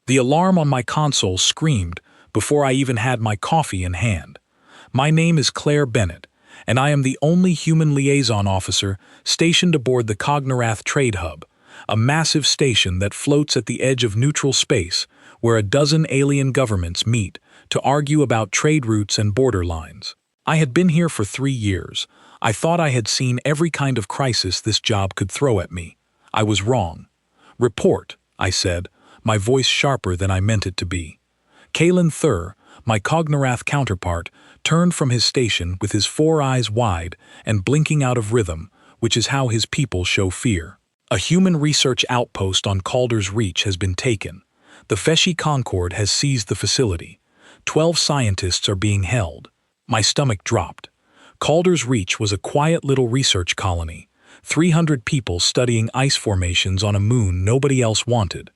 The alarm on my console screamed before I even had my coffee in hand. My name is Claire Bennett, and I am the only human liaison officer stationed aboard the Cognorath Trade Hub, a massive station that floats at the edge of neutral space where a dozen alien governments meet to argue about trade routes and border lines. I had been here for 3 years. I thought I had seen every kind of crisis this job could throw at me. I was wrong. "Report," I said, my voice sharper than I meant it to be. Kalen Thur, my Cognorath counterpart, turned from his station with his 4 eyes wide and blinking out of rhythm, which is how his people show fear. A human research outpost on Calder's Reach has been taken. The Feshi Concord has seized the facility. 12 scientists are being held. My stomach dropped. Calder's Reach was a quiet little research colony, 300 people studying ice formations on a moon nobody else wanted.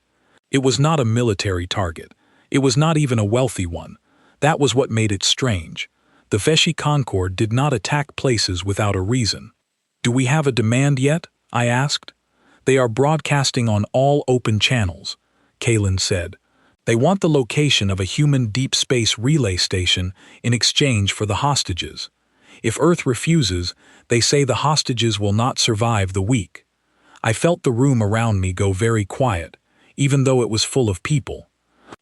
It was not a military target. It was not even a wealthy one. That was what made it strange. The Feshi Concord did not attack places without a reason. "Do we have a demand yet?" I asked. "They are broadcasting on all open channels," Kalen said. "They want the location of a human deep space relay station in exchange for the hostages. If Earth refuses, they say the hostages will not survive the week." I felt the room around me go very quiet, even though it was full of people.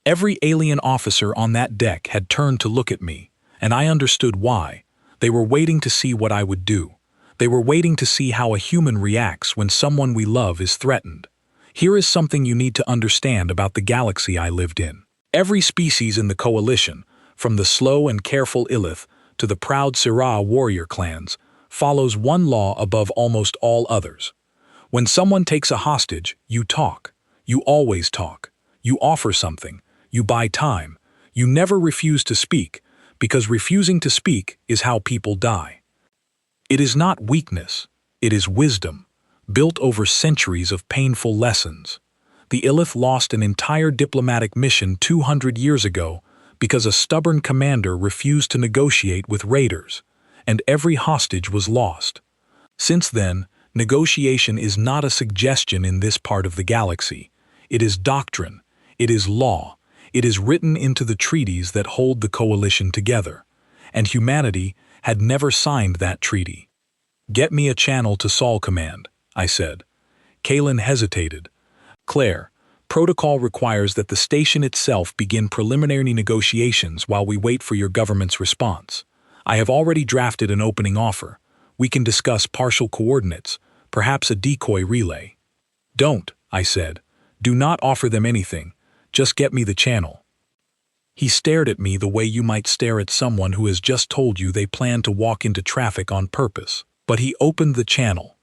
Every alien officer on that deck had turned to look at me, and I understood why. They were waiting to see what I would do. They were waiting to see how a human reacts when someone we love is threatened. Here is something you need to understand about the galaxy I lived in. Every species in the Coalition, from the slow and careful Illith to the proud Syrah warrior clans, follows one law above almost all others. When someone takes a hostage, you talk. You always talk. You offer something. You buy time. You never refuse to speak, because refusing to speak is how people die. It is not weakness. It is wisdom, built over centuries of painful lessons. The Illith lost an entire diplomatic mission 200 years ago because a stubborn commander refused to negotiate with raiders, and every hostage was lost. Since then, negotiation is not a suggestion in this part of the galaxy. It is doctrine. It is law. It is written into the treaties that hold the Coalition together, and humanity had never signed that treaty. "Get me a channel to Sol Command," I said. Kalen hesitated. "Claire, protocol requires that the station itself begin preliminary negotiations while we wait for your government's response. I have already drafted an opening offer. We can discuss partial coordinates, perhaps a decoy relay." "Don't," I said. "Do not offer them anything. Just get me the channel." He stared at me the way you might stare at someone who has just told you they plan to walk into traffic on purpose. But he opened the channel.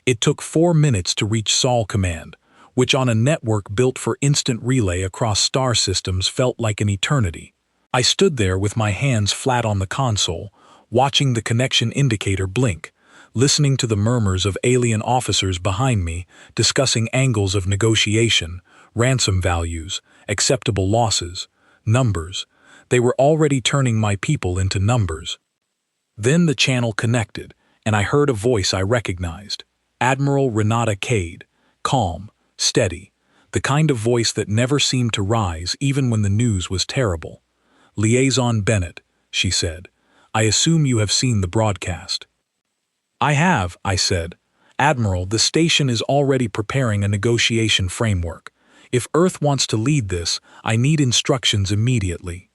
It took 4 minutes to reach Sol Command, which on a network built for instant relay across star systems felt like an eternity. I stood there with my hands flat on the console, watching the connection indicator blink, listening to the murmurs of alien officers behind me discussing angles of negotiation, ransom values, acceptable losses, numbers. They were already turning my people into numbers. Then the channel connected, and I heard a voice I recognized. Admiral Renata Cade, calm, steady, the kind of voice that never seemed to rise even when the news was terrible. "Liaison Bennett," she said, "I assume you have seen the broadcast." "I have," I said. "Admiral, the station is already preparing a negotiation framework. If Earth wants to lead this, I need instructions immediately."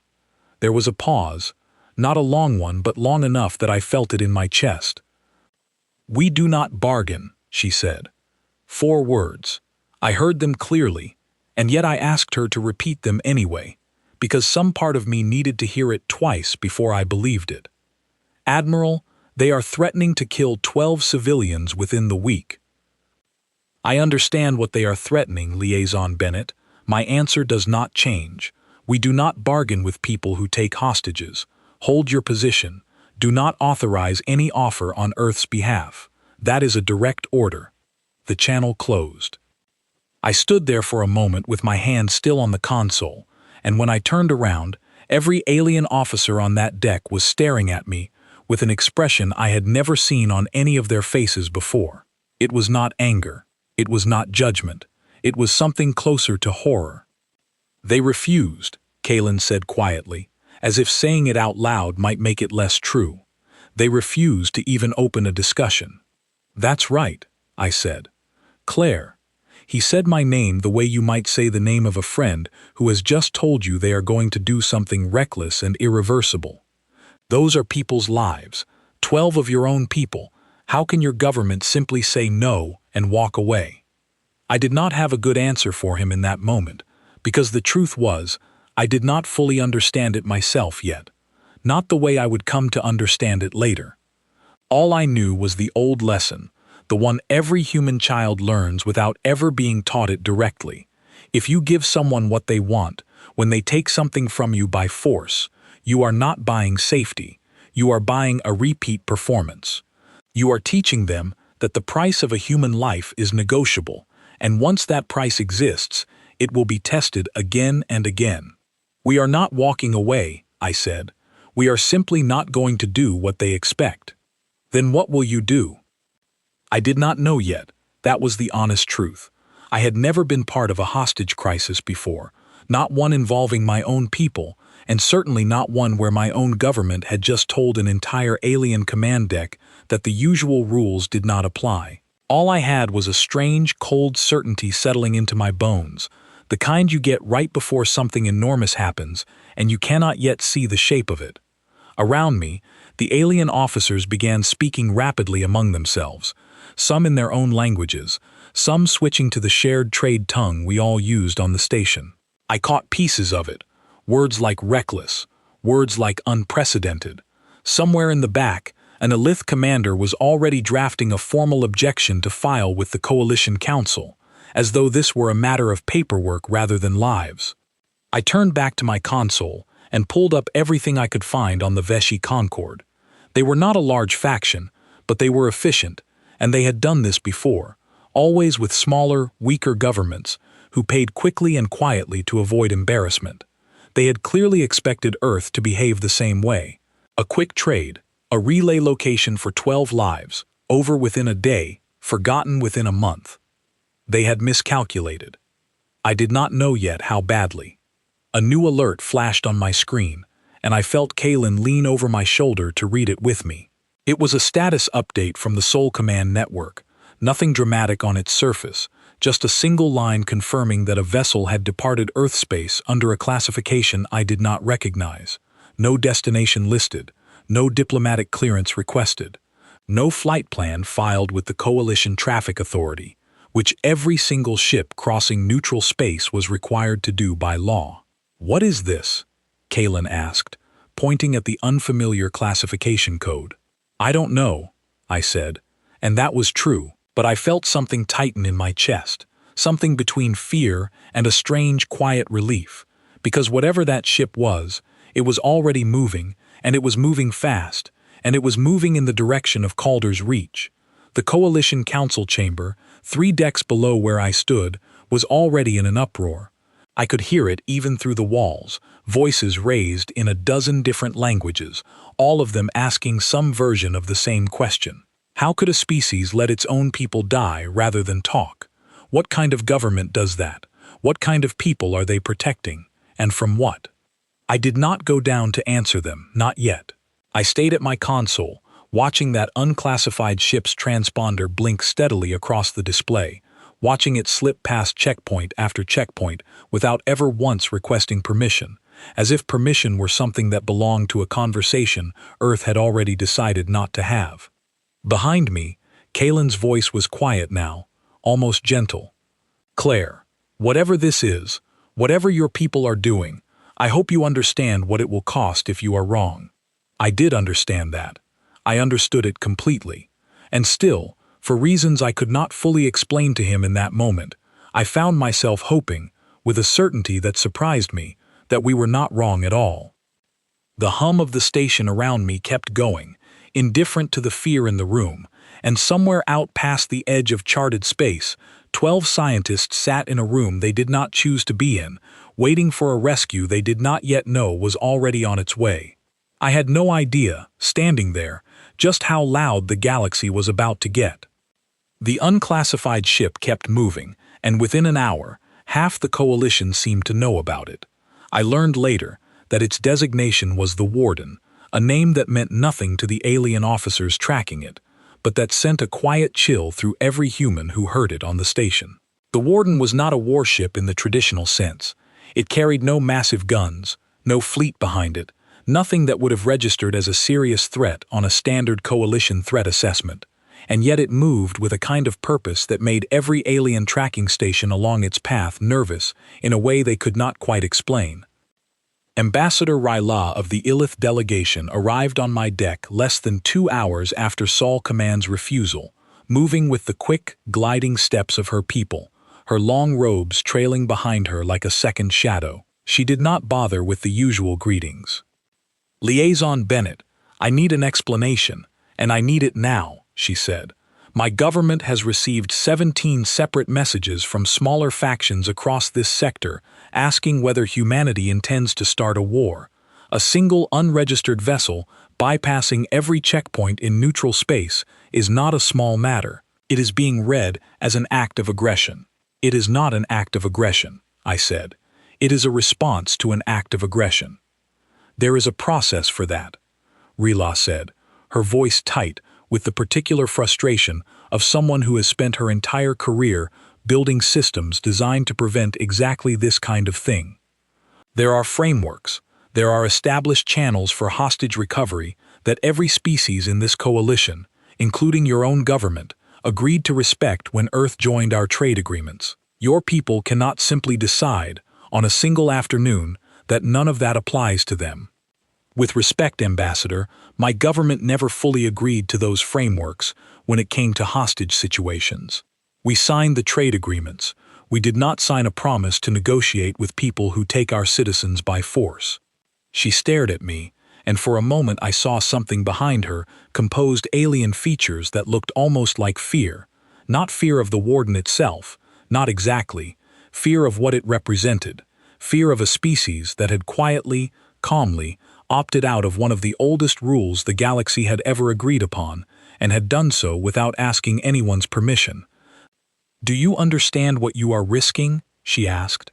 There was a pause, not a long one but long enough that I felt it in my chest. "We do not bargain," she said. 4 words. I heard them clearly, and yet I asked her to repeat them anyway, because some part of me needed to hear it twice before I believed it. "Admiral, they are threatening to kill 12 civilians within the week." "I understand what they are threatening, Liaison Bennett. My answer does not change. We do not bargain with people who take hostages. Hold your position. Do not authorize any offer on Earth's behalf. That is a direct order." The channel closed. I stood there for a moment with my hand still on the console, and when I turned around, every alien officer on that deck was staring at me with an expression I had never seen on any of their faces before. It was not anger. It was not judgment. It was something closer to horror. They refused, Kalen said quietly, as if saying it out loud might make it less true. They refused to even open a discussion. That's right, I said. Claire. He said my name the way you might say the name of a friend who has just told you they are going to do something reckless and irreversible. Those are people's lives, 12 of your own people. How can your government simply say no and walk away? I did not have a good answer for him in that moment, because the truth was, I did not fully understand it myself yet, not the way I would come to understand it later. All I knew was the old lesson, the one every human child learns without ever being taught it directly. If you give someone what they want, when they take something from you by force, you are not buying safety, you are buying a repeat performance. You are teaching them that the price of a human life is negotiable, and once that price exists, it will be tested again and again. We are not walking away, I said. We are simply not going to do what they expect. Then what will you do? I did not know yet. That was the honest truth. I had never been part of a hostage crisis before, not one involving my own people, and certainly not one where my own government had just told an entire alien command deck that the usual rules did not apply. All I had was a strange, cold certainty settling into my bones, the kind you get right before something enormous happens, and you cannot yet see the shape of it. Around me, the alien officers began speaking rapidly among themselves, some in their own languages, some switching to the shared trade tongue we all used on the station. I caught pieces of it, words like reckless, words like unprecedented. Somewhere in the back, an Elith commander was already drafting a formal objection to file with the Coalition Council, as though this were a matter of paperwork rather than lives. I turned back to my console and pulled up everything I could find on the Veshi Concord. They were not a large faction, but they were efficient, and they had done this before, always with smaller, weaker governments, who paid quickly and quietly to avoid embarrassment. They had clearly expected Earth to behave the same way. A quick trade, a relay location for 12 lives, over within a day, forgotten within a month. They had miscalculated. I did not know yet how badly. A new alert flashed on my screen, and I felt Kalen lean over my shoulder to read it with me. It was a status update from the Sol Command network, nothing dramatic on its surface, just a single line confirming that a vessel had departed Earth space under a classification I did not recognize. No destination listed, no diplomatic clearance requested, no flight plan filed with the Coalition Traffic Authority, which every single ship crossing neutral space was required to do by law. "What is this?" Kalen asked, pointing at the unfamiliar classification code. "I don't know," I said, and that was true, but I felt something tighten in my chest, something between fear and a strange, quiet relief, because whatever that ship was, it was already moving, and it was moving fast, and it was moving in the direction of Calder's Reach. The Coalition Council chamber, 3 decks below where I stood, was already in an uproar. I could hear it even through the walls, voices raised in a dozen different languages, all of them asking some version of the same question. How could a species let its own people die rather than talk? What kind of government does that? What kind of people are they protecting? And from what? I did not go down to answer them, not yet. I stayed at my console, watching that unclassified ship's transponder blink steadily across the display, watching it slip past checkpoint after checkpoint without ever once requesting permission, as if permission were something that belonged to a conversation Earth had already decided not to have. Behind me, Kalen's voice was quiet now, almost gentle. "Claire, whatever this is, whatever your people are doing, I hope you understand what it will cost if you are wrong." I did understand that. I understood it completely. And still, for reasons I could not fully explain to him in that moment, I found myself hoping, with a certainty that surprised me, that we were not wrong at all. The hum of the station around me kept going, indifferent to the fear in the room, and somewhere out past the edge of charted space, 12 scientists sat in a room they did not choose to be in, waiting for a rescue they did not yet know was already on its way. I had no idea, standing there, just how loud the galaxy was about to get. The unclassified ship kept moving, and within an hour, Half the coalition seemed to know about it. I learned later that its designation was the Warden, a name that meant nothing to the alien officers tracking it, but that sent a quiet chill through every human who heard it on the station. The Warden was not a warship in the traditional sense. It carried no massive guns, no fleet behind it, nothing that would have registered as a serious threat on a standard coalition threat assessment. And yet it moved with a kind of purpose that made every alien tracking station along its path nervous in a way they could not quite explain. Ambassador Ryla of the Illith delegation arrived on my deck less than 2 hours after Sol Command's refusal, moving with the quick, gliding steps of her people, her long robes trailing behind her like a second shadow. She did not bother with the usual greetings. "Liaison Bennett, I need an explanation, and I need it now," she said. "My government has received 17 separate messages from smaller factions across this sector asking whether humanity intends to start a war. A single unregistered vessel bypassing every checkpoint in neutral space is not a small matter. It is being read as an act of aggression." "It is not an act of aggression," I said. "It is a response to an act of aggression." "There is a process for that," Rila said, her voice tight with the particular frustration of someone who has spent her entire career building systems designed to prevent exactly this kind of thing. "There are frameworks, there are established channels for hostage recovery that every species in this coalition, including your own government, agreed to respect when Earth joined our trade agreements. Your people cannot simply decide, on a single afternoon, that none of that applies to them. With respect, Ambassador, my government never fully agreed to those frameworks when it came to hostage situations. We signed the trade agreements. We did not sign a promise to negotiate with people who take our citizens by force." She stared at me, and for a moment I saw something behind her, composed alien features that looked almost like fear. Not fear of the Warden itself, not exactly, fear of what it represented, fear of a species that had quietly, calmly, opted out of one of the oldest rules the galaxy had ever agreed upon, and had done so without asking anyone's permission. "Do you understand what you are risking?" she asked.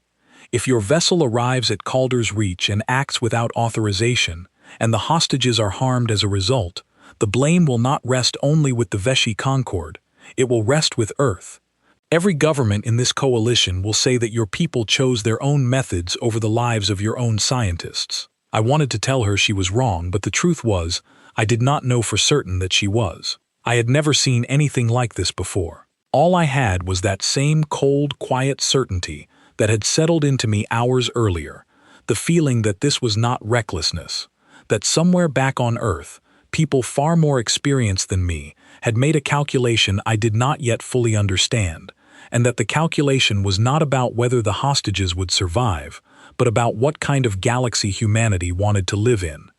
"If your vessel arrives at Calder's Reach and acts without authorization, and the hostages are harmed as a result, the blame will not rest only with the Veshi Concord, it will rest with Earth. Every government in this coalition will say that your people chose their own methods over the lives of your own scientists." I wanted to tell her she was wrong, but the truth was, I did not know for certain that she was. I had never seen anything like this before. All I had was that same cold, quiet certainty that had settled into me hours earlier, the feeling that this was not recklessness, that somewhere back on Earth, people far more experienced than me had made a calculation I did not yet fully understand, and that the calculation was not about whether the hostages would survive, but about what kind of galaxy humanity wanted to live in.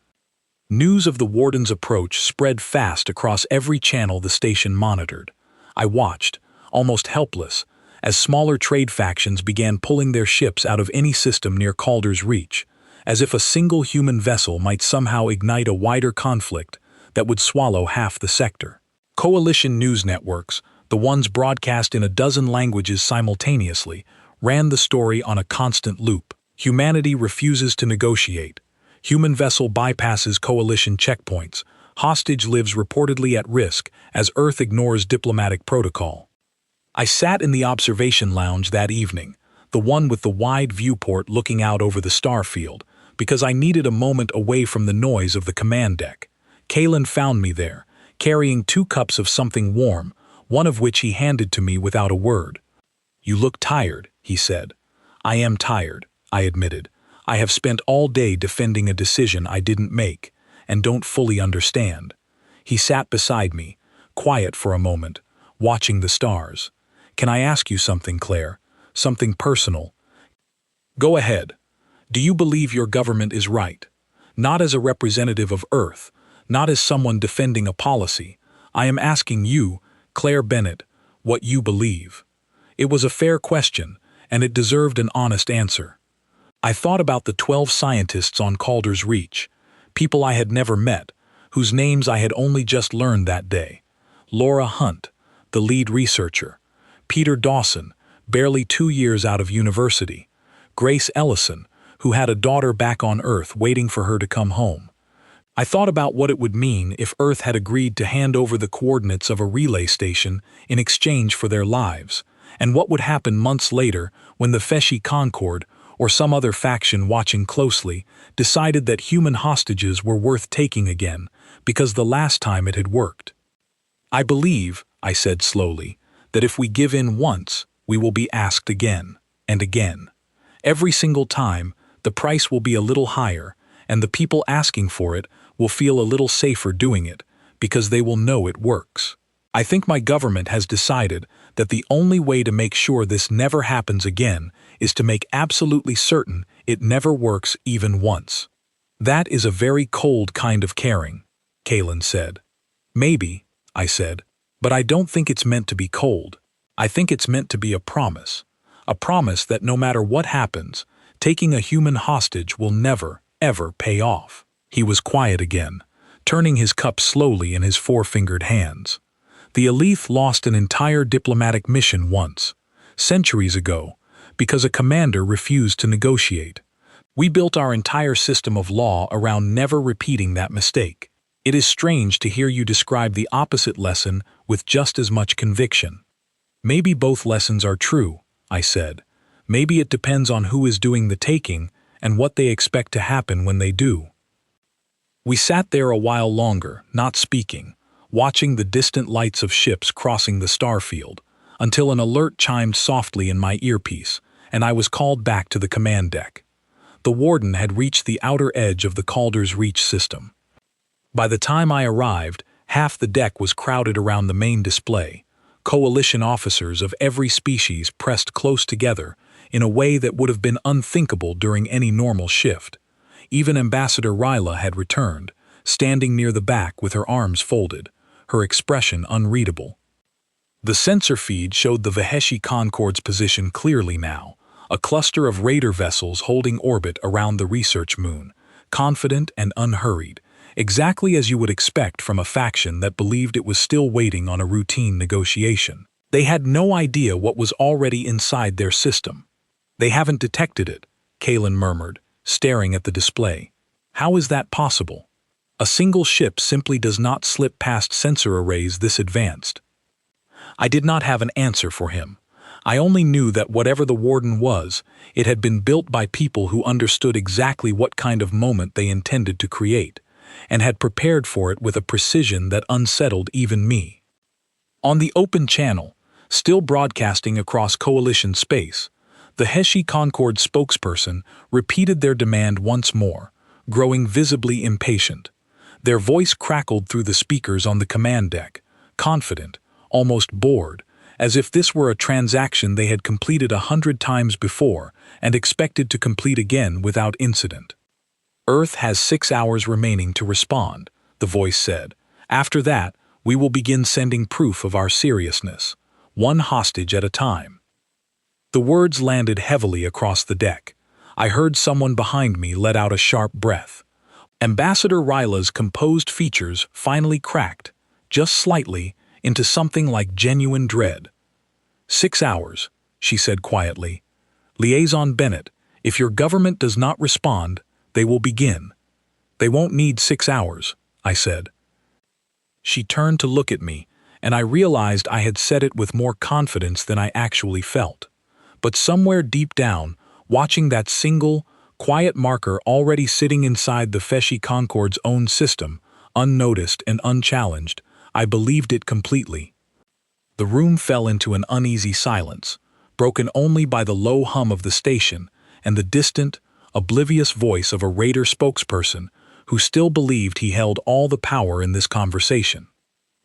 News of the Warden's approach spread fast across every channel the station monitored. I watched, almost helpless, as smaller trade factions began pulling their ships out of any system near Calder's Reach, as if a single human vessel might somehow ignite a wider conflict that would swallow half the sector. Coalition news networks, the ones broadcast in a dozen languages simultaneously, ran the story on a constant loop. Humanity refuses to negotiate. Human vessel bypasses coalition checkpoints. Hostage lives reportedly at risk as Earth ignores diplomatic protocol. I sat in the observation lounge that evening, the one with the wide viewport looking out over the star field, because I needed a moment away from the noise of the command deck. Kalen found me there, carrying 2 cups of something warm, one of which he handed to me without a word. "You look tired," he said. "I am tired," I admitted. "I have spent all day defending a decision I didn't make, and don't fully understand." He sat beside me, quiet for a moment, watching the stars. "Can I ask you something, Claire? Something personal?" "Go ahead. Do you believe your government is right? Not as a representative of Earth, not as someone defending a policy. I am asking you, Claire Bennett, what you believe." It was a fair question, and it deserved an honest answer. I thought about the 12 scientists on Calder's Reach, people I had never met, whose names I had only just learned that day. Laura Hunt, the lead researcher. Peter Dawson, barely 2 years out of university. Grace Ellison, who had a daughter back on Earth waiting for her to come home. I thought about what it would mean if Earth had agreed to hand over the coordinates of a relay station in exchange for their lives, and what would happen months later when the HFY Concord, or some other faction watching closely, decided that human hostages were worth taking again, because the last time it had worked. I believe, I said slowly, that if we give in once, we will be asked again and again. Every single time, the price will be a little higher, and the people asking for it will feel a little safer doing it, because they will know it works. I think my government has decided that the only way to make sure this never happens again is to make absolutely certain it never works even once. That is a very cold kind of caring, Kalen said. Maybe, I said, but I don't think it's meant to be cold. I think it's meant to be a promise that no matter what happens, taking a human hostage will never, ever pay off. He was quiet again, turning his cup slowly in his four-fingered hands. The Elite lost an entire diplomatic mission once, centuries ago, because a commander refused to negotiate. We built our entire system of law around never repeating that mistake. It is strange to hear you describe the opposite lesson with just as much conviction. Maybe both lessons are true, I said. Maybe it depends on who is doing the taking and what they expect to happen when they do. We sat there a while longer, not speaking, watching the distant lights of ships crossing the starfield, until an alert chimed softly in my earpiece, and I was called back to the command deck. The warden had reached the outer edge of the Calder's Reach system. By the time I arrived, half the deck was crowded around the main display, coalition officers of every species pressed close together in a way that would have been unthinkable during any normal shift. Even Ambassador Ryla had returned, standing near the back with her arms folded, her expression unreadable. The sensor feed showed the HFY Concord's position clearly now, a cluster of raider vessels holding orbit around the research moon, confident and unhurried, exactly as you would expect from a faction that believed it was still waiting on a routine negotiation. They had no idea what was already inside their system. They haven't detected it, Kalen murmured, staring at the display. How is that possible? A single ship simply does not slip past sensor arrays this advanced. I did not have an answer for him. I only knew that whatever the warden was, it had been built by people who understood exactly what kind of moment they intended to create, and had prepared for it with a precision that unsettled even me. On the open channel, still broadcasting across coalition space, the HFY Concord spokesperson repeated their demand once more, growing visibly impatient. Their voice crackled through the speakers on the command deck, confident, almost bored, as if this were a transaction they had completed 100 times before and expected to complete again without incident. Earth has 6 hours remaining to respond, the voice said. After that, we will begin sending proof of our seriousness, one hostage at a time. The words landed heavily across the deck. I heard someone behind me let out a sharp breath. Ambassador Ryla's composed features finally cracked, just slightly, into something like genuine dread. 6 hours, she said quietly. Liaison Bennett, if your government does not respond, they will begin. They won't need 6 hours, I said. She turned to look at me, and I realized I had said it with more confidence than I actually felt. But somewhere deep down, watching that single, quiet marker already sitting inside the HFY Concord's own system, unnoticed and unchallenged, I believed it completely. The room fell into an uneasy silence, broken only by the low hum of the station and the distant, oblivious voice of a raider spokesperson who still believed he held all the power in this conversation.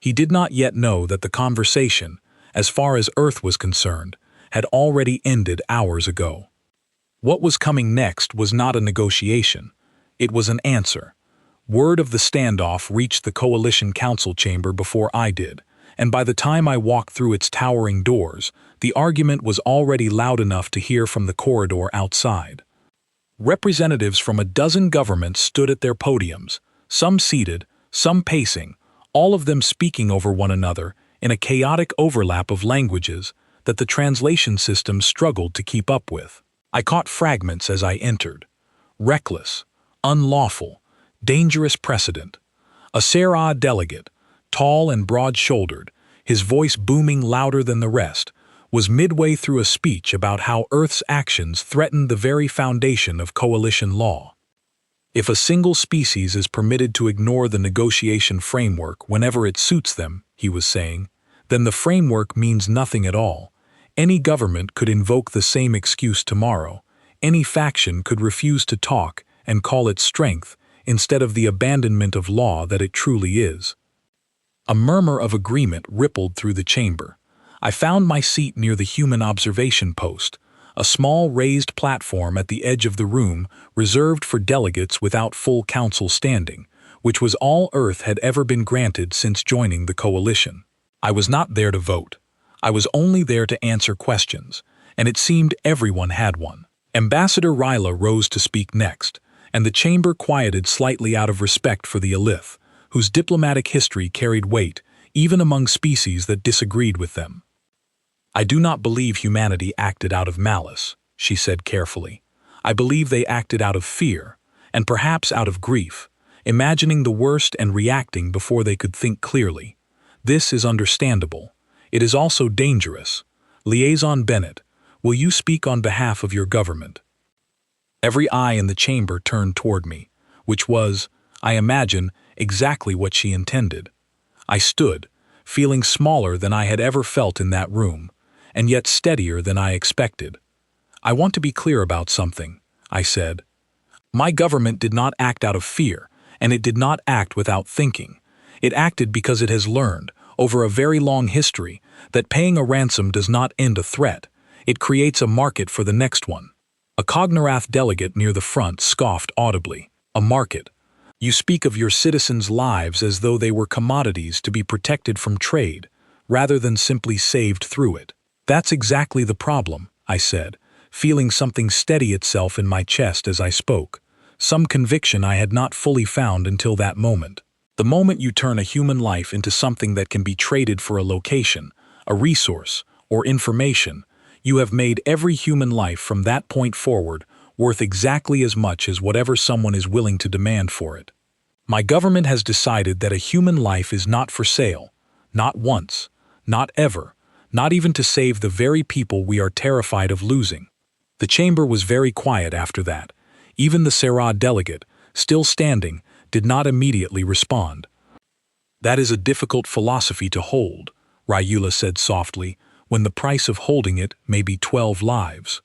He did not yet know that the conversation, as far as Earth was concerned, had already ended hours ago. What was coming next was not a negotiation. It was an answer. Word of the standoff reached the Coalition Council chamber before I did, and by the time I walked through its towering doors, the argument was already loud enough to hear from the corridor outside. Representatives from a dozen governments stood at their podiums, some seated, some pacing, all of them speaking over one another in a chaotic overlap of languages that the translation system struggled to keep up with. I caught fragments as I entered. Reckless, unlawful, dangerous precedent. A Serra delegate, tall and broad-shouldered, his voice booming louder than the rest, was midway through a speech about how Earth's actions threatened the very foundation of coalition law. If a single species is permitted to ignore the negotiation framework whenever it suits them, he was saying, then the framework means nothing at all. Any government could invoke the same excuse tomorrow. Any faction could refuse to talk and call it strength instead of the abandonment of law that it truly is. A murmur of agreement rippled through the chamber. I found my seat near the human observation post, a small raised platform at the edge of the room reserved for delegates without full council standing, which was all Earth had ever been granted since joining the coalition. I was not there to vote. I was only there to answer questions, and it seemed everyone had one. Ambassador Ryla rose to speak next, and the chamber quieted slightly out of respect for the Elith, whose diplomatic history carried weight even among species that disagreed with them. I do not believe humanity acted out of malice, she said carefully. I believe they acted out of fear, and perhaps out of grief, imagining the worst and reacting before they could think clearly. This is understandable. It is also dangerous. Liaison Bennett, will you speak on behalf of your government? Every eye in the chamber turned toward me, which was, I imagine, exactly what she intended. I stood, feeling smaller than I had ever felt in that room, and yet steadier than I expected. I want to be clear about something, I said. My government did not act out of fear, and it did not act without thinking. It acted because it has learned, over a very long history, that paying a ransom does not end a threat. It creates a market for the next one. A Cognorath delegate near the front scoffed audibly. A market. You speak of your citizens' lives as though they were commodities to be protected from trade, rather than simply saved through it. That's exactly the problem, I said, feeling something steady itself in my chest as I spoke, some conviction I had not fully found until that moment. The moment you turn a human life into something that can be traded for a location, a resource, or information, you have made every human life from that point forward worth exactly as much as whatever someone is willing to demand for it. My government has decided that a human life is not for sale, not once, not ever, not even to save the very people we are terrified of losing. The chamber was very quiet after that. Even the Serra delegate, still standing, did not immediately respond. That is a difficult philosophy to hold, Ryula said softly, when the price of holding it may be 12 lives.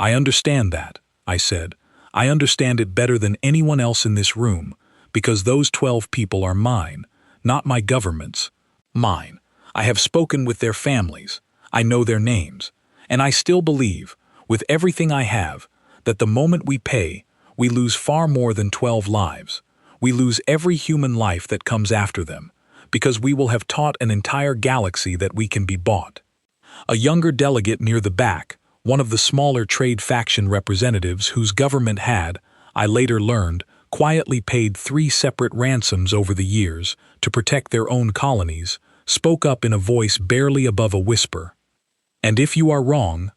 I understand that, I said. I understand it better than anyone else in this room, because those 12 people are mine, not my government's. Mine. I have spoken with their families. I know their names. And I still believe, with everything I have, that the moment we pay, we lose far more than 12 lives. We lose every human life that comes after them, because we will have taught an entire galaxy that we can be bought. A younger delegate near the back, one of the smaller trade faction representatives whose government had, I later learned, quietly paid 3 separate ransoms over the years to protect their own colonies, spoke up in a voice barely above a whisper. And if you are wrong,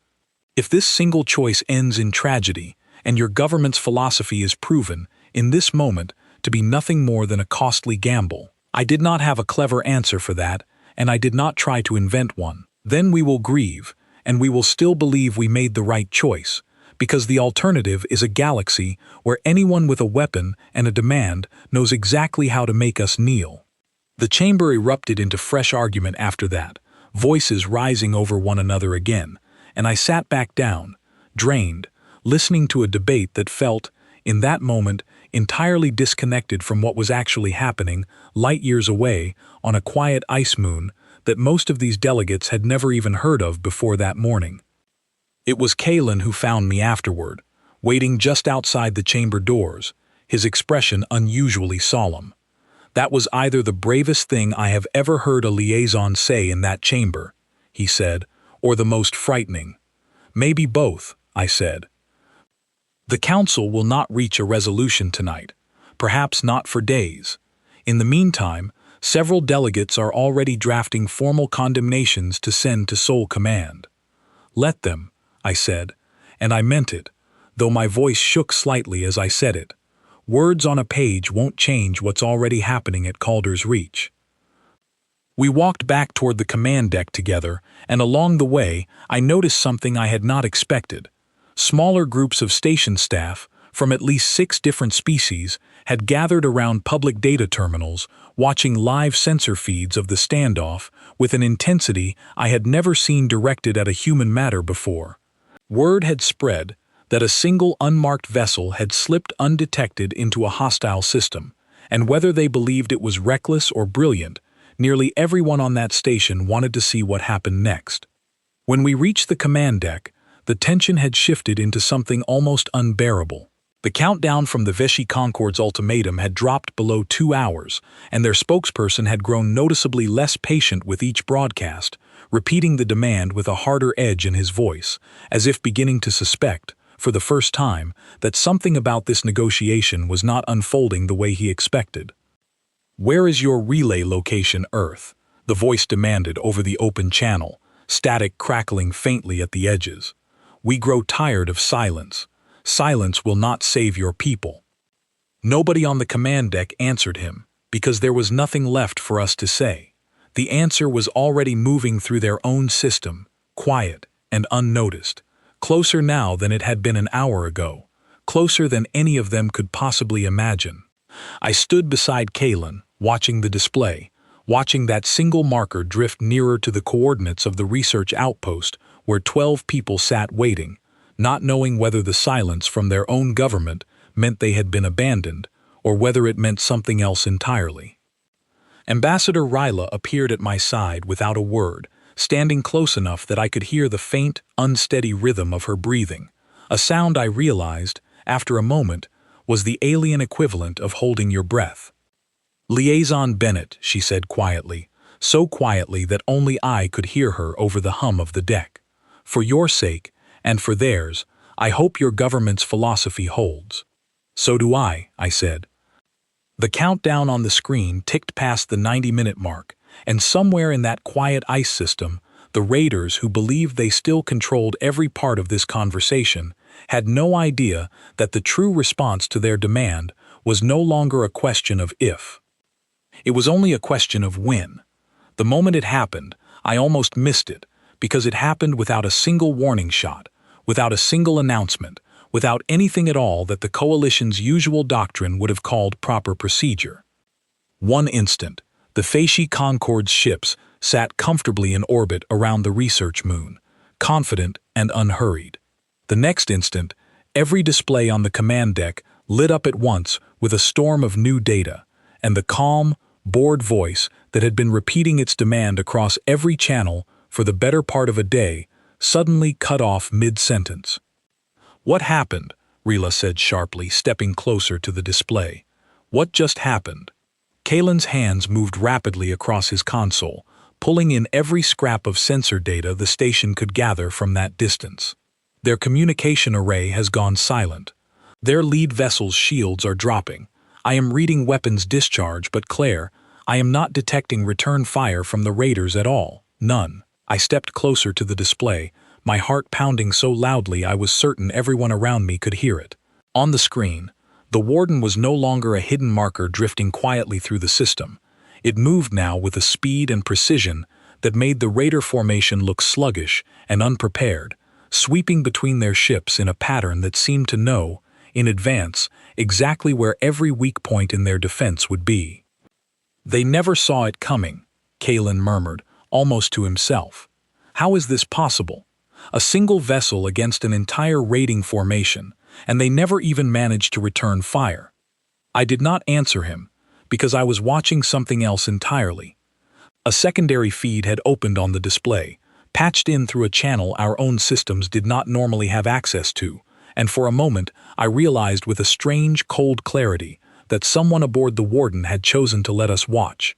if this single choice ends in tragedy, and your government's philosophy is proven, in this moment, to be nothing more than a costly gamble, I did not have a clever answer for that, and I did not try to invent one. Then we will grieve, and we will still believe we made the right choice, because the alternative is a galaxy where anyone with a weapon and a demand knows exactly how to make us kneel. The chamber erupted into fresh argument after that, voices rising over one another again, and I sat back down, drained, listening to a debate that felt, in that moment, entirely disconnected from what was actually happening light years away on a quiet ice moon that most of these delegates had never even heard of before that morning. It was Kalen who found me afterward, waiting just outside the chamber doors, his expression unusually solemn. That was either the bravest thing I have ever heard a liaison say in that chamber, he said, or the most frightening. Maybe both, I said. The council will not reach a resolution tonight, perhaps not for days. In the meantime, several delegates are already drafting formal condemnations to send to Sol Command. Let them, I said, and I meant it, though my voice shook slightly as I said it. Words on a page won't change what's already happening at Calder's Reach. We walked back toward the command deck together, and along the way, I noticed something I had not expected. Smaller groups of station staff, from at least 6 different species, had gathered around public data terminals, watching live sensor feeds of the standoff with an intensity I had never seen directed at a human matter before. Word had spread that a single unmarked vessel had slipped undetected into a hostile system, and whether they believed it was reckless or brilliant, nearly everyone on that station wanted to see what happened next. When we reached the command deck, the tension had shifted into something almost unbearable. The countdown from the Vichy Concorde's ultimatum had dropped below 2 hours, and their spokesperson had grown noticeably less patient with each broadcast, repeating the demand with a harder edge in his voice, as if beginning to suspect, for the first time, that something about this negotiation was not unfolding the way he expected. "Where is your relay location, Earth?" the voice demanded over the open channel, static crackling faintly at the edges. "We grow tired of silence. Silence will not save your people." Nobody on the command deck answered him, because there was nothing left for us to say. The answer was already moving through their own system, quiet and unnoticed, closer now than it had been an hour ago, closer than any of them could possibly imagine. I stood beside Kalen, watching the display, watching that single marker drift nearer to the coordinates of the research outpost where 12 people sat waiting, not knowing whether the silence from their own government meant they had been abandoned, or whether it meant something else entirely. Ambassador Ryla appeared at my side without a word, standing close enough that I could hear the faint, unsteady rhythm of her breathing, a sound I realized, after a moment, was the alien equivalent of holding your breath. "Liaison Bennett," she said quietly, so quietly that only I could hear her over the hum of the deck. "For your sake, and for theirs, I hope your government's philosophy holds." "So do I," said. The countdown on the screen ticked past the 90-minute mark, and somewhere in that quiet ice system, the raiders who believed they still controlled every part of this conversation had no idea that the true response to their demand was no longer a question of if. It was only a question of when. The moment it happened, I almost missed it, because it happened without a single warning shot, without a single announcement, without anything at all that the Coalition's usual doctrine would have called proper procedure. One instant, the Vichy Concorde's ships sat comfortably in orbit around the research moon, confident and unhurried. The next instant, every display on the command deck lit up at once with a storm of new data, and the calm, bored voice that had been repeating its demand across every channel for the better part of a day suddenly cut off mid-sentence. "What happened?" Rila said sharply, stepping closer to the display. "What just happened?" Kalen's hands moved rapidly across his console, pulling in every scrap of sensor data the station could gather from that distance. "Their communication array has gone silent. Their lead vessel's shields are dropping. I am reading weapons discharge, but Claire, I am not detecting return fire from the raiders at all. None." I stepped closer to the display, my heart pounding so loudly I was certain everyone around me could hear it. On the screen, the Warden was no longer a hidden marker drifting quietly through the system. It moved now with a speed and precision that made the raider formation look sluggish and unprepared, sweeping between their ships in a pattern that seemed to know, in advance, exactly where every weak point in their defense would be. "They never saw it coming," Kalen murmured, almost to himself. "How is this possible? A single vessel against an entire raiding formation, and they never even managed to return fire." I did not answer him, because I was watching something else entirely. A secondary feed had opened on the display, patched in through a channel our own systems did not normally have access to, and for a moment I realized with a strange, cold clarity that someone aboard the Warden had chosen to let us watch.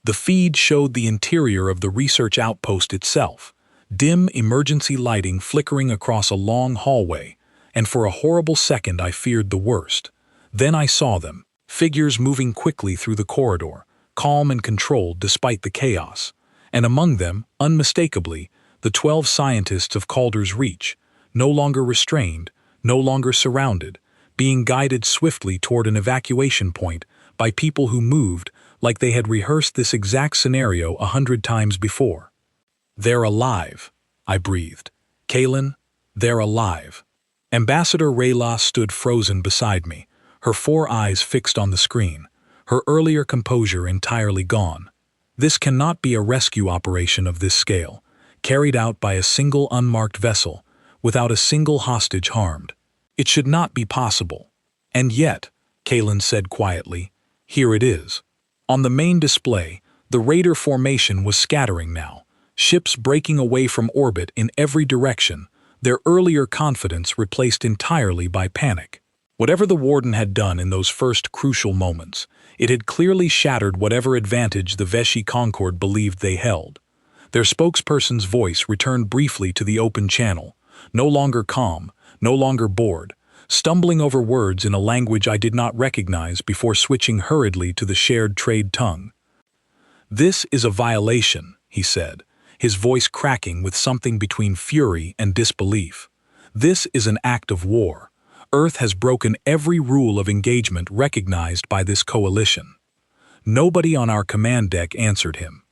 The feed showed the interior of the research outpost itself, dim emergency lighting flickering across a long hallway, and for a horrible second I feared the worst. Then I saw them, figures moving quickly through the corridor, calm and controlled despite the chaos, and among them, unmistakably, the 12 scientists of Calder's Reach, no longer restrained, no longer surrounded, being guided swiftly toward an evacuation point by people who moved like they had rehearsed this exact scenario 100 times before. "They're alive," I breathed. "Kalen, they're alive." Ambassador Rayla stood frozen beside me, her 4 eyes fixed on the screen, her earlier composure entirely gone. This cannot be a rescue operation of this scale, carried out by a single unmarked vessel, without a single hostage harmed. It should not be possible. And yet, Kalen said quietly, here it is. On the main display, the Raider formation was scattering now, ships breaking away from orbit in every direction, their earlier confidence replaced entirely by panic. Whatever the Warden had done in those first crucial moments, it had clearly shattered whatever advantage the Veshy Concord believed they held. Their spokesperson's voice returned briefly to the open channel, no longer calm, no longer bored, stumbling over words in a language I did not recognize before switching hurriedly to the shared trade tongue. "This is a violation," he said, his voice cracking with something between fury and disbelief. "This is an act of war. Earth has broken every rule of engagement recognized by this coalition." Nobody on our command deck answered him.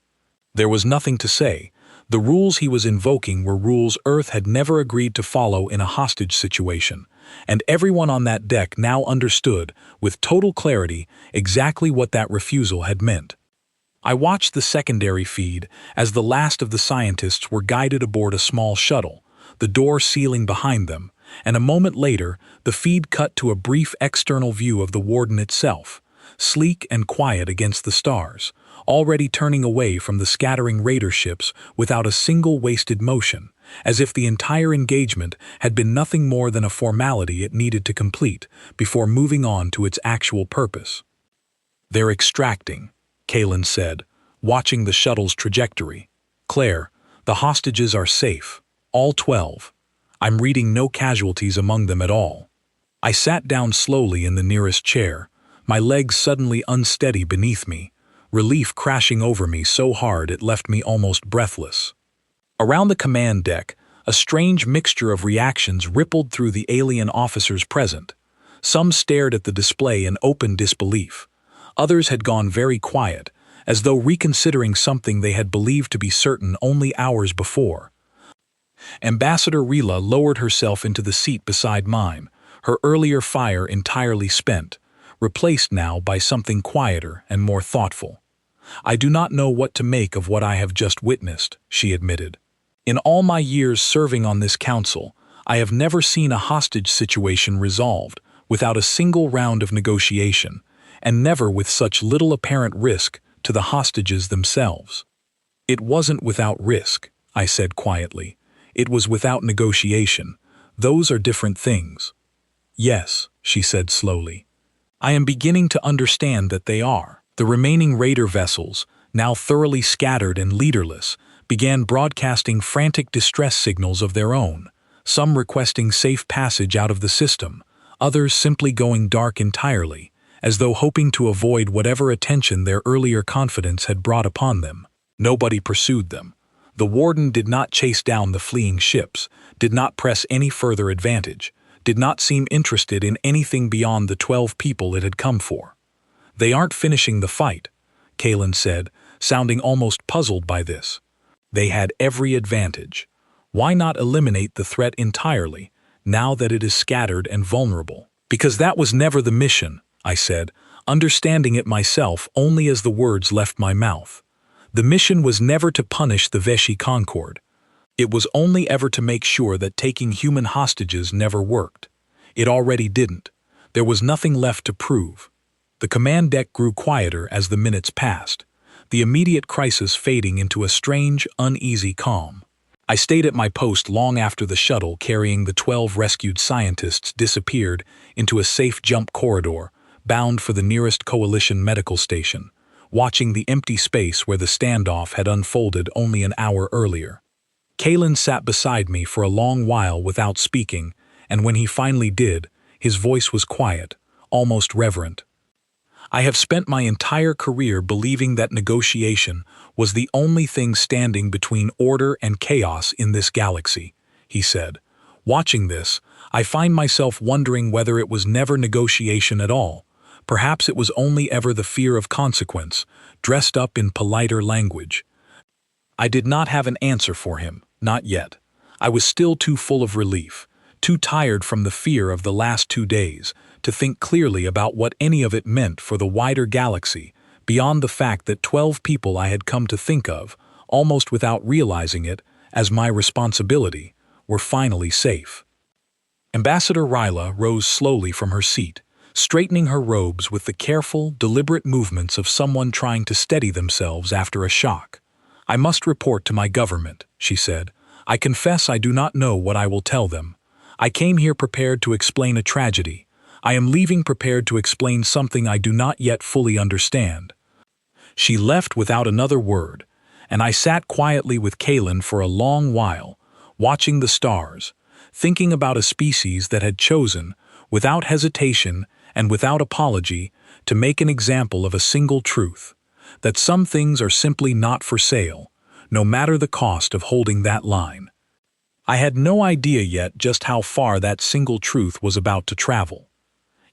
There was nothing to say. The rules he was invoking were rules Earth had never agreed to follow in a hostage situation, and everyone on that deck now understood, with total clarity, exactly what that refusal had meant. I watched the secondary feed as the last of the scientists were guided aboard a small shuttle, the door sealing behind them, and a moment later, the feed cut to a brief external view of the Warden itself, sleek and quiet against the stars, already turning away from the scattering Raider ships without a single wasted motion, as if the entire engagement had been nothing more than a formality it needed to complete before moving on to its actual purpose. "They're extracting," Kalen said, watching the shuttle's trajectory. "Claire, the hostages are safe, all 12. I'm reading no casualties among them at all." I sat down slowly in the nearest chair, my legs suddenly unsteady beneath me, relief crashing over me so hard it left me almost breathless. Around the command deck, a strange mixture of reactions rippled through the alien officers present. Some stared at the display in open disbelief. Others had gone very quiet, as though reconsidering something they had believed to be certain only hours before. Ambassador Rila lowered herself into the seat beside mine, her earlier fire entirely spent, replaced now by something quieter and more thoughtful. "I do not know what to make of what I have just witnessed," she admitted. "In all my years serving on this council, I have never seen a hostage situation resolved without a single round of negotiation, and never with such little apparent risk to the hostages themselves." "It wasn't without risk," I said quietly. "It was without negotiation. Those are different things." "Yes," she said slowly. "I am beginning to understand that they are." The remaining Raider vessels, now thoroughly scattered and leaderless, began broadcasting frantic distress signals of their own, some requesting safe passage out of the system, others simply going dark entirely, as though hoping to avoid whatever attention their earlier confidence had brought upon them. Nobody pursued them. The Warden did not chase down the fleeing ships, did not press any further advantage, did not seem interested in anything beyond the 12 people it had come for. "They aren't finishing the fight," Kalen said, sounding almost puzzled by this. "They had every advantage. Why not eliminate the threat entirely, now that it is scattered and vulnerable?" "Because that was never the mission," I said, understanding it myself only as the words left my mouth. "The mission was never to punish the Veshy Concord. It was only ever to make sure that taking human hostages never worked. It already didn't. There was nothing left to prove." The command deck grew quieter as the minutes passed, the immediate crisis fading into a strange, uneasy calm. I stayed at my post long after the shuttle carrying the 12 rescued scientists disappeared into a safe jump corridor, bound for the nearest coalition medical station, watching the empty space where the standoff had unfolded only an hour earlier. Kalen sat beside me for a long while without speaking, and when he finally did, his voice was quiet, almost reverent. I have spent my entire career believing that negotiation was the only thing standing between order and chaos in this galaxy, he said. Watching this, I find myself wondering whether it was never negotiation at all. Perhaps it was only ever the fear of consequence, dressed up in politer language. I did not have an answer for him, not yet. I was still too full of relief, too tired from the fear of the last 2 days, to think clearly about what any of it meant for the wider galaxy, beyond the fact that 12 people I had come to think of, almost without realizing it, as my responsibility, were finally safe. Ambassador Ryla rose slowly from her seat, straightening her robes with the careful, deliberate movements of someone trying to steady themselves after a shock. "I must report to my government," she said. "I confess I do not know what I will tell them. I came here prepared to explain a tragedy. I am leaving prepared to explain something I do not yet fully understand." She left without another word, and I sat quietly with Kalen for a long while, watching the stars, thinking about a species that had chosen, without hesitation and without apology, to make an example of a single truth, that some things are simply not for sale, no matter the cost of holding that line. I had no idea yet just how far that single truth was about to travel.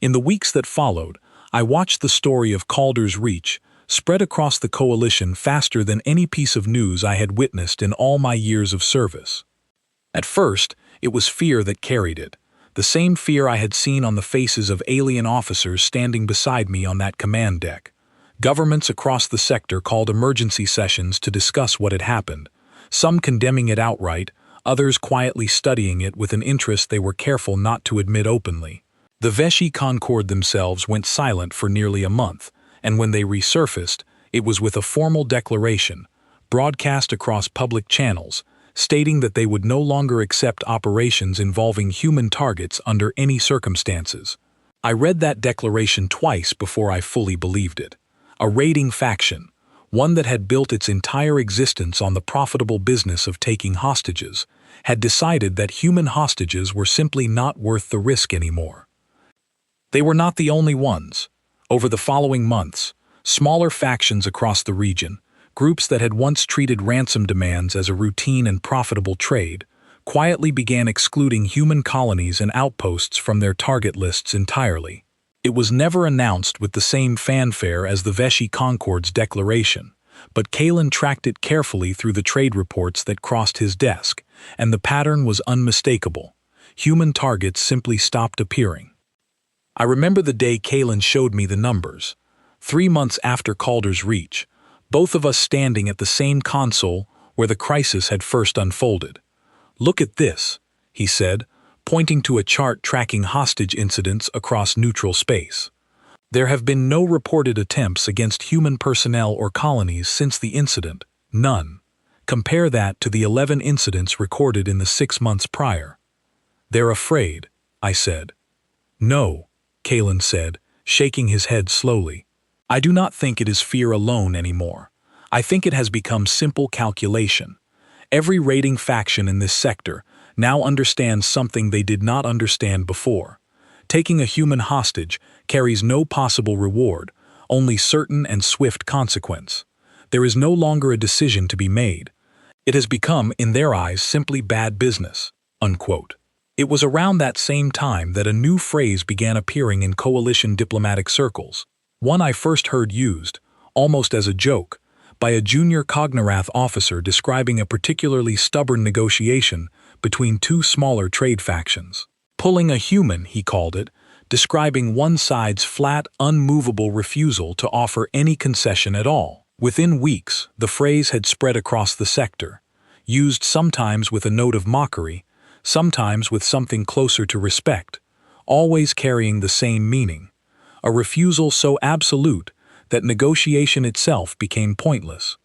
In the weeks that followed, I watched the story of Calder's reach spread across the coalition faster than any piece of news I had witnessed in all my years of service. At first, it was fear that carried it, the same fear I had seen on the faces of alien officers standing beside me on that command deck. Governments across the sector called emergency sessions to discuss what had happened, some condemning it outright, others quietly studying it with an interest they were careful not to admit openly. The Veshi Concord themselves went silent for nearly a month, and when they resurfaced, it was with a formal declaration, broadcast across public channels, stating that they would no longer accept operations involving human targets under any circumstances. I read that declaration twice before I fully believed it. A raiding faction, one that had built its entire existence on the profitable business of taking hostages, had decided that human hostages were simply not worth the risk anymore. They were not the only ones. Over the following months, smaller factions across the region, groups that had once treated ransom demands as a routine and profitable trade, quietly began excluding human colonies and outposts from their target lists entirely. It was never announced with the same fanfare as the Veshi Concord's declaration, but Kalen tracked it carefully through the trade reports that crossed his desk, and the pattern was unmistakable. Human targets simply stopped appearing. I remember the day Kalen showed me the numbers. 3 months after Calder's reach, both of us standing at the same console where the crisis had first unfolded. "Look at this," he said, pointing to a chart tracking hostage incidents across neutral space. "There have been no reported attempts against human personnel or colonies since the incident, none. Compare that to the 11 incidents recorded in the 6 months prior." "They're afraid," I said. "No," Kalen said, shaking his head slowly. "I do not think it is fear alone anymore. I think it has become simple calculation. Every raiding faction in this sector now understands something they did not understand before. Taking a human hostage carries no possible reward, only certain and swift consequence. There is no longer a decision to be made. It has become, in their eyes, simply bad business." Unquote. It was around that same time that a new phrase began appearing in coalition diplomatic circles, one I first heard used, almost as a joke, by a junior Cognarath officer describing a particularly stubborn negotiation between two smaller trade factions. "Pulling a human," he called it, describing one side's flat, unmovable refusal to offer any concession at all. Within weeks, the phrase had spread across the sector, used sometimes with a note of mockery, sometimes with something closer to respect, always carrying the same meaning, a refusal so absolute that negotiation itself became pointless.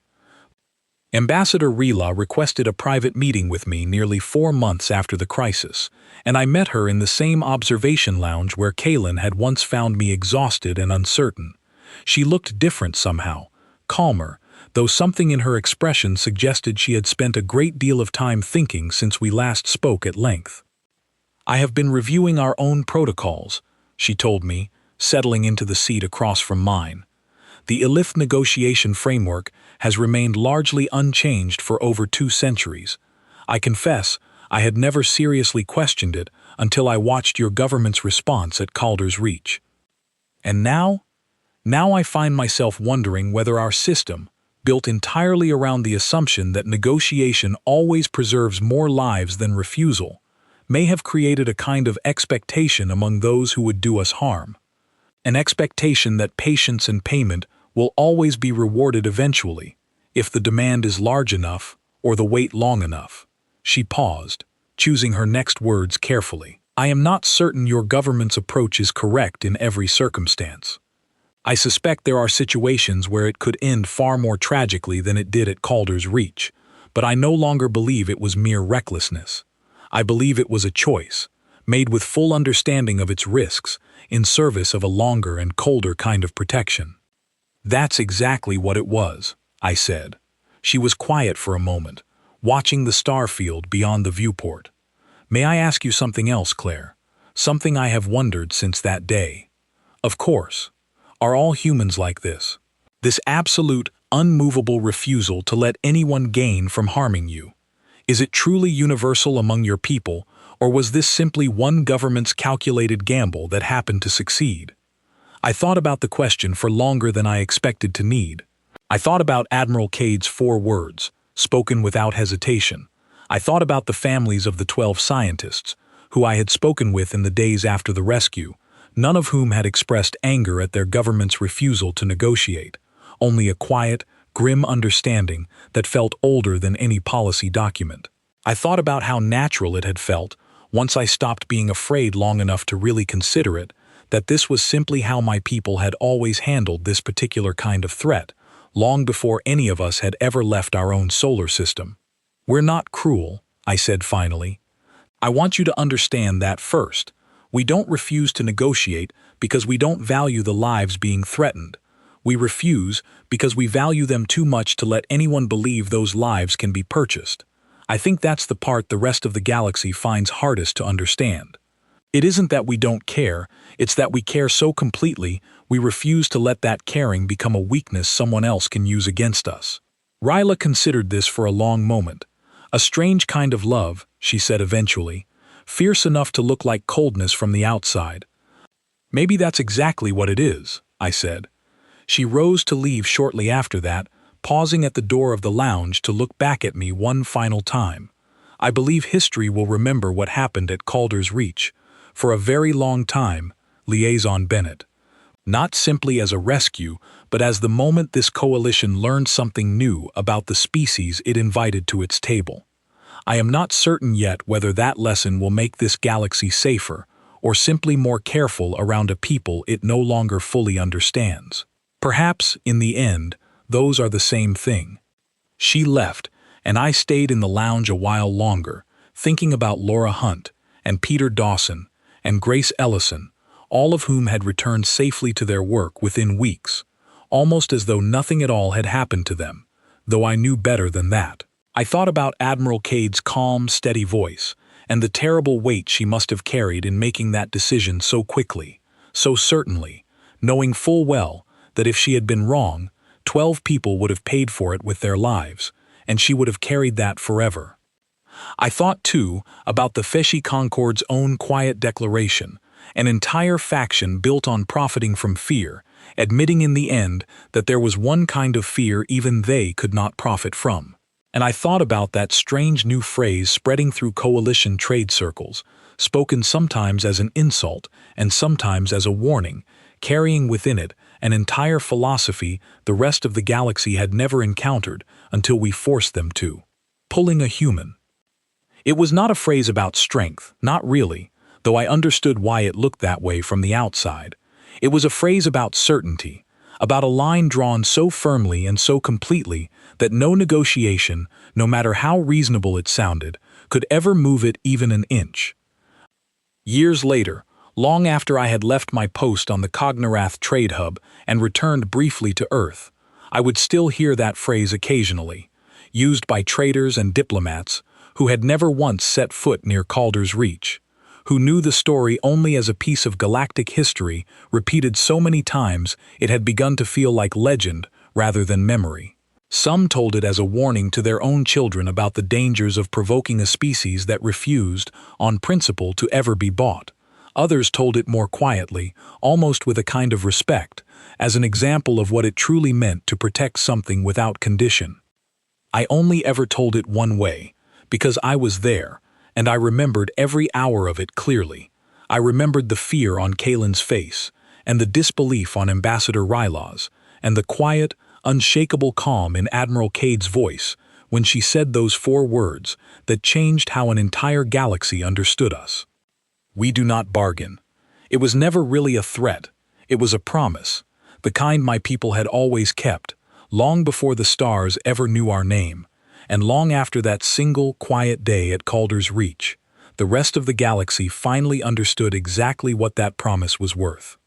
Ambassador Rila requested a private meeting with me nearly 4 months after the crisis, and I met her in the same observation lounge where Kalen had once found me exhausted and uncertain. She looked different somehow, calmer, though something in her expression suggested she had spent a great deal of time thinking since we last spoke at length. "I have been reviewing our own protocols," she told me, settling into the seat across from mine. The Elith negotiation framework has remained largely unchanged for over 2 centuries. I confess, I had never seriously questioned it until I watched your government's response at Calder's Reach. And now I find myself wondering whether our system, built entirely around the assumption that negotiation always preserves more lives than refusal, may have created a kind of expectation among those who would do us harm. An expectation that patience and payment will always be rewarded eventually, if the demand is large enough or the wait long enough. She paused, choosing her next words carefully. I am not certain your government's approach is correct in every circumstance. I suspect there are situations where it could end far more tragically than it did at Calder's Reach, but I no longer believe it was mere recklessness. I believe it was a choice, made with full understanding of its risks, in service of a longer and colder kind of protection. That's exactly what it was, I said. She was quiet for a moment, watching the star field beyond the viewport. May I ask you something else, Claire? Something I have wondered since that day. Of course. Are all humans like this? This absolute, unmovable refusal to let anyone gain from harming you. Is it truly universal among your people, or was this simply one government's calculated gamble that happened to succeed? I thought about the question for longer than I expected to need. I thought about Admiral Cade's 4 words, spoken without hesitation. I thought about the families of the 12 scientists, who I had spoken with in the days after the rescue, none of whom had expressed anger at their government's refusal to negotiate, only a quiet, grim understanding that felt older than any policy document. I thought about how natural it had felt, once I stopped being afraid long enough to really consider it, that this was simply how my people had always handled this particular kind of threat, long before any of us had ever left our own solar system. We're not cruel, I said finally. I want you to understand that first. We don't refuse to negotiate because we don't value the lives being threatened. We refuse because we value them too much to let anyone believe those lives can be purchased. I think that's the part the rest of the galaxy finds hardest to understand. It isn't that we don't care, it's that we care so completely we refuse to let that caring become a weakness someone else can use against us. Ryla considered this for a long moment. A strange kind of love, she said eventually, fierce enough to look like coldness from the outside. Maybe that's exactly what it is, I said. She rose to leave shortly after that, pausing at the door of the lounge to look back at me one final time. I believe history will remember what happened at Calder's Reach, for a very long time, Liaison Bennett. Not simply as a rescue, but as the moment this coalition learned something new about the species it invited to its table. I am not certain yet whether that lesson will make this galaxy safer, or simply more careful around a people it no longer fully understands. Perhaps, in the end, those are the same thing. She left, and I stayed in the lounge a while longer, thinking about Laura Hunt, and Peter Dawson, and Grace Ellison, all of whom had returned safely to their work within weeks, almost as though nothing at all had happened to them, though I knew better than that. I thought about Admiral Cade's calm, steady voice, and the terrible weight she must have carried in making that decision so quickly, so certainly, knowing full well that if she had been wrong, 12 people would have paid for it with their lives, and she would have carried that forever. I thought, too, about the Fesci Concord's own quiet declaration, an entire faction built on profiting from fear, admitting in the end that there was one kind of fear even they could not profit from. And I thought about that strange new phrase spreading through coalition trade circles, spoken sometimes as an insult and sometimes as a warning, carrying within it an entire philosophy the rest of the galaxy had never encountered until we forced them to. Pulling a human. It was not a phrase about strength, not really, though I understood why it looked that way from the outside. It was a phrase about certainty, about a line drawn so firmly and so completely that no negotiation, no matter how reasonable it sounded, could ever move it even an inch. Years later, long after I had left my post on the Cognarath trade hub and returned briefly to Earth, I would still hear that phrase occasionally, used by traders and diplomats who had never once set foot near Calder's Reach, who knew the story only as a piece of galactic history repeated so many times it had begun to feel like legend rather than memory. Some told it as a warning to their own children about the dangers of provoking a species that refused, on principle, to ever be bought. Others told it more quietly, almost with a kind of respect, as an example of what it truly meant to protect something without condition. I only ever told it one way, because I was there, and I remembered every hour of it clearly. I remembered the fear on Kalen's face, and the disbelief on Ambassador Rylaw's, and the quiet, unshakable calm in Admiral Cade's voice when she said those 4 words that changed how an entire galaxy understood us. We do not bargain. It was never really a threat. It was a promise, the kind my people had always kept, long before the stars ever knew our name, and long after that single, quiet day at Calder's Reach. The rest of the galaxy finally understood exactly what that promise was worth.